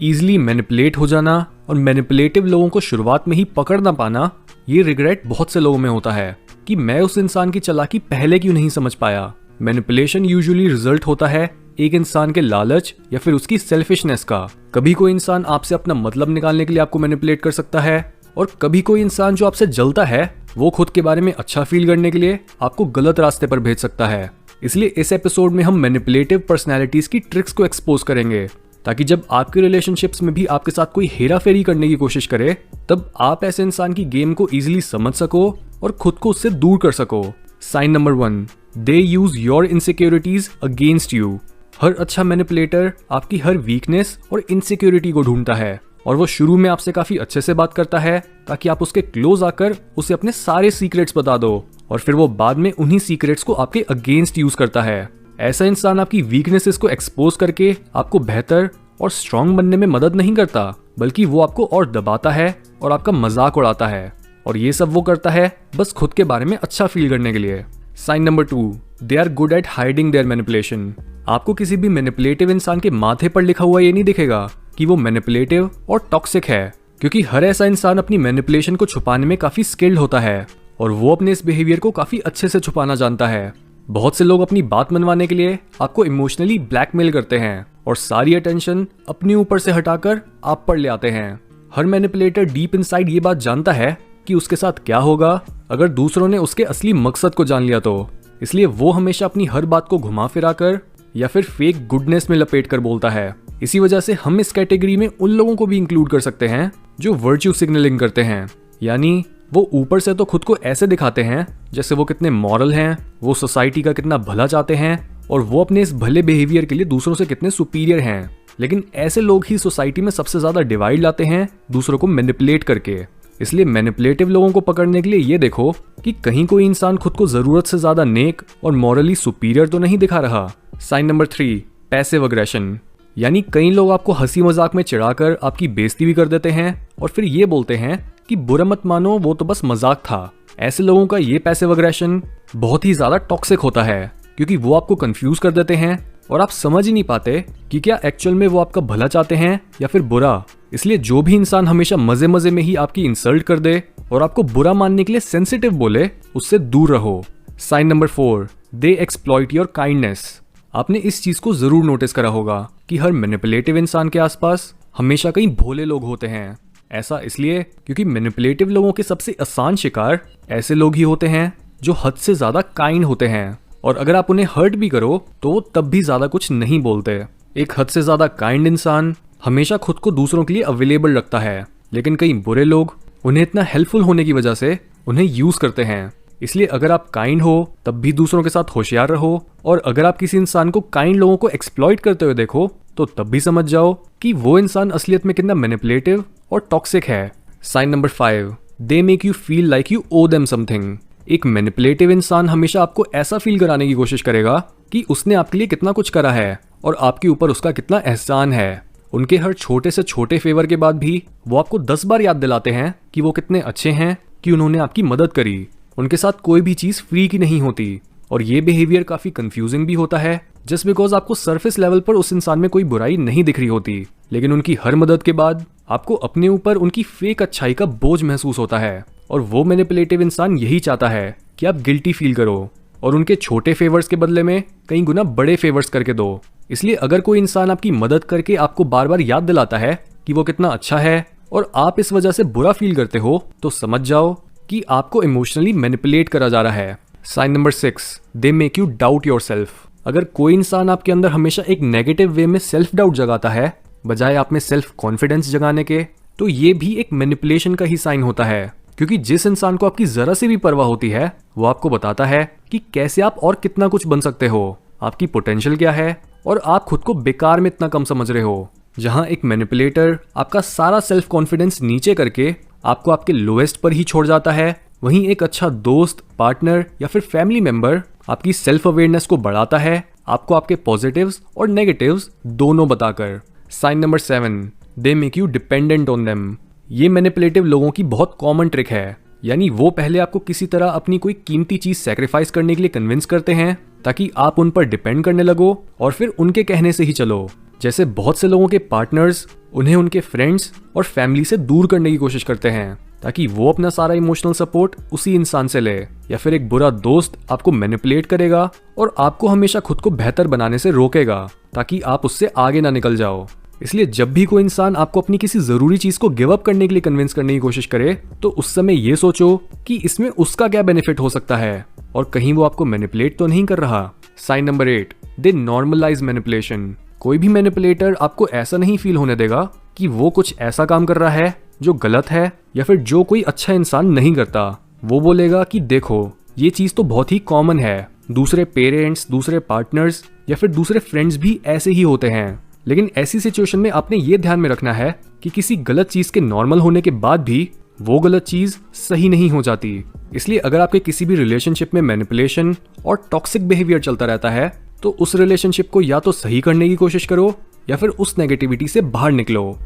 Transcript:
Easily manipulate हो जाना और मैनिपुलेटिव लोगों को शुरुआत में ही पकड़ ना पाना, ये रिग्रेट बहुत से लोगों में होता है कि मैं उस इंसान की चालाकी पहले क्यों नहीं समझ पाया। मैनिपुलेशन यूजुअली रिजल्ट होता है एक इंसान के लालच या फिर उसकी सेल्फिशनेस का। कभी कोई इंसान आपसे अपना मतलब निकालने के लिए आपको मैनिपुलेट कर सकता है, और कभी कोई इंसान जो आपसे जलता है वो खुद के बारे में अच्छा फील करने के लिए आपको गलत रास्ते पर भेज सकता है। इसलिए इस एपिसोड में हम मैनिपुलेटिव पर्सनैलिटीज की ट्रिक्स को एक्सपोज करेंगे, ताकि जब आपके रिलेशनशिप्स में भी आपके साथ कोई हेरा फेरी करने की कोशिश करे तब आप ऐसे इंसान की गेम को इजीली समझ सको और खुद को उससे दूर कर सको। Sign number 1, they use your insecurities against you. हर अच्छा मैनिपुलेटर आपकी हर वीकनेस और इनसिक्योरिटी को ढूंढता है, और वो शुरू में आपसे काफी अच्छे से बात करता है ताकि आप उसके क्लोज आकर उसे अपने सारे सीक्रेट्स बता दो, और फिर वो बाद में उन्हीं सीक्रेट्स को आपके अगेंस्ट यूज करता है। ऐसा इंसान आपकी वीकनेसेस को एक्सपोज करके आपको बेहतर और स्ट्रांग बनने में मदद नहीं करता, बल्कि वो आपको और दबाता है और आपका मजाक उड़ाता है, और ये सब वो करता है बस खुद के बारे में अच्छा फील करने के लिए। Sign number 2, they are good at hiding their manipulation. आपको किसी भी मैनिपुलेटिव इंसान के माथे पर लिखा हुआ ये नहीं दिखेगा कि वो मैनिपुलेटिव और टॉक्सिक है, क्योंकि हर ऐसा इंसान अपनी मैनिपुलेशन को छुपाने में काफी स्किल्ड होता है, और वो अपने इस बिहेवियर को काफी अच्छे से छुपाना जानता है। बहुत से लोग अपनी बात मनवाने के लिए आपको इमोशनली ब्लैकमेल करते हैं और सारी अटेंशन अपने ऊपर से हटाकर आप पर ले आते हैं। हर मैनिपुलेटर डीप इनसाइड ये बात जानता है कि उसके साथ क्या होगा अगर दूसरों ने उसके असली मकसद को जान लिया तो, इसलिए वो हमेशा अपनी हर बात को घुमा फिरा कर या फिर फेक गुडनेस में लपेट कर बोलता है। इसी वजह से हम इस कैटेगरी में उन लोगों को भी इंक्लूड कर सकते हैं जो वर्च्यू सिग्नलिंग करते हैं, यानी वो ऊपर से तो खुद को ऐसे दिखाते हैं जैसे वो कितने मॉरल हैं, वो सोसाइटी का कितना भला चाहते हैं, और वो अपने इस भले बिहेवियर के लिए दूसरों से कितने सुपीरियर हैं। लेकिन ऐसे लोग ही सोसाइटी में सबसे ज्यादा डिवाइड लाते हैं दूसरों को मैनिपुलेट करके। इसलिए मैनिपुलेटिव लोगों को पकड़ने के लिए ये देखो कि कहीं कोई इंसान खुद को जरूरत से ज्यादा नेक और मॉरली सुपीरियर तो नहीं दिखा रहा। Sign number 3, passive aggression. यानी कई लोग आपको हंसी मजाक में चिढ़ाकर आपकी बेइज्जती भी कर देते हैं और फिर ये बोलते हैं कि बुरा मत मानो, वो तो बस मजाक था। ऐसे लोगों का ये पैसिव अग्रेशन बहुत ही ज्यादा टॉक्सिक होता है, क्योंकि वो आपको कंफ्यूज कर देते हैं और आप समझ ही नहीं पाते कि क्या एक्चुअल में वो आपका भला चाहते हैं या फिर बुरा। इसलिए जो भी इंसान हमेशा मजे मजे में ही आपकी इंसल्ट कर दे और आपको बुरा मानने के लिए सेंसिटिव बोले, उससे दूर रहो। Sign number 4, they exploit your kindness. आपने इस चीज को जरूर नोटिस करा होगा कि हर मैनिपुलेटिव इंसान के आसपास हमेशा कई भोले लोग होते हैं। ऐसा इसलिए क्योंकि मैनिपुलेटिव लोगों के सबसे आसान शिकार ऐसे लोग ही होते हैं जो हद से ज्यादा काइंड होते हैं, और अगर आप उन्हें हर्ट भी करो तो वो तब भी ज्यादा कुछ नहीं बोलते। एक हद से ज्यादा काइंड इंसान हमेशा खुद को दूसरों के लिए अवेलेबल रखता है, लेकिन कई बुरे लोग उन्हें इतना हेल्पफुल होने की वजह से उन्हें यूज करते हैं। इसलिए अगर आप काइंड हो तब भी दूसरों के साथ होशियार रहो, और अगर आप किसी इंसान को काइंड लोगों को एक्सप्लॉइट करते हुए देखो तो तब भी समझ जाओ कि वो इंसान असलियत में कितना मैनिपुलेटिव और टॉक्सिक है। Sign number 5, they make you feel like you owe them something. एक मैनिपुलेटिव इंसान हमेशा आपको ऐसा फील कराने की कोशिश करेगा कि उसने आपके लिए कितना कुछ करा है और आपके ऊपर उसका कितना एहसान है। उनके हर छोटे से छोटे फेवर के बाद भी वो आपको 10 बार याद दिलाते हैं कि वो कितने अच्छे हैं, कि उन्होंने आपकी मदद करी। उनके साथ कोई भी चीज फ्री की नहीं होती, और ये बिहेवियर काफी कंफ्यूजिंग भी होता है, जस्ट बिकॉज आपको सरफेस लेवल पर उस इंसान में कोई बुराई नहीं दिख रही होती, लेकिन उनकी हर मदद के बाद आपको अपने ऊपर उनकी फेक अच्छाई का बोझ महसूस होता है। और वो मैनिपुलेटिव इंसान यही चाहता है कि आप गिल्टी फील करो और उनके छोटे फेवर्स के बदले में कई गुना बड़े फेवर्स करके दो। इसलिए अगर कोई इंसान आपकी मदद करके आपको बार बार याद दिलाता है कि वो कितना अच्छा है और आप इस वजह से बुरा फील करते हो, तो समझ जाओ कि आपको इमोशनली मैनिपुलेट करा जा रहा है। Sign number 6, they make you doubt yourself. अगर कोई इंसान आपके अंदर हमेशा एक नेगेटिव वे में सेल्फ डाउट जगाता है बजाय आप में सेल्फ कॉन्फिडेंस जगाने के, तो ये भी एक मैनिपुलेशन का ही साइन होता है, क्योंकि जिस इंसान को आपकी जरा सी भी परवाह होती है वो आपको बताता है कि कैसे आप और कितना कुछ बन सकते हो, आपकी पोटेंशियल क्या है, और आप खुद को बेकार में इतना कम समझ रहे हो। जहां एक मैनिपुलेटर आपका सारा सेल्फ कॉन्फिडेंस नीचे करके आपको आपके लोएस्ट पर ही छोड़ जाता है, वहीं एक अच्छा दोस्त, पार्टनर या फिर फैमिली मेंबर आपकी सेल्फ अवेयरनेस को बढ़ाता है, आपको आपके पॉजिटिव्स और नेगेटिव्स दोनों बताकर। Sign number 7, they make you dependent on them. ये मैनिपुलेटिव लोगों की बहुत कॉमन ट्रिक है, यानी वो पहले आपको किसी तरह अपनी कोई कीमती चीज सैक्रिफाइस करने के लिए कन्विंस करते हैं ताकि आप उन पर डिपेंड करने लगो और फिर उनके कहने से ही चलो। जैसे बहुत से लोगों के पार्टनर्स उन्हें उनके फ्रेंड्स और फैमिली से दूर करने की कोशिश करते हैं ताकि वो अपना सारा इमोशनल सपोर्ट उसी इंसान से ले, या फिर एक बुरा दोस्त आपको मैनिपुलेट करेगा और आपको हमेशा खुद को बेहतर बनाने से रोकेगा ताकि आप उससे आगे ना निकल जाओ। इसलिए जब भी कोई इंसान आपको अपनी किसी जरूरी चीज को गिव अप करने के लिए कन्विंस करने की कोशिश करे तो उस समय ये सोचो कि इसमें उसका क्या बेनिफिट हो सकता है और कहीं वो आपको मैनिपुलेट तो नहीं कर रहा। साइन नंबर 8, दे नॉर्मलाइज मैनिपुलेशन। कोई भी मैनिपुलेटर आपको ऐसा नहीं फील होने देगा कि वो कुछ ऐसा काम कर रहा है जो गलत है या फिर जो कोई अच्छा इंसान नहीं करता। वो बोलेगा कि देखो ये चीज तो बहुत ही कॉमन है, दूसरे पेरेंट्स, दूसरे पार्टनर्स या फिर दूसरे फ्रेंड्स भी ऐसे ही होते हैं। लेकिन ऐसी सिचुएशन में आपने ये ध्यान में रखना है कि किसी गलत चीज के नॉर्मल होने के बाद भी वो गलत चीज सही नहीं हो जाती। इसलिए अगर आपके किसी भी रिलेशनशिप में मैनिपुलेशन और टॉक्सिक बिहेवियर चलता रहता है तो उस रिलेशनशिप को या तो सही करने की कोशिश करो या फिर उस नेगेटिविटी से बाहर निकलो।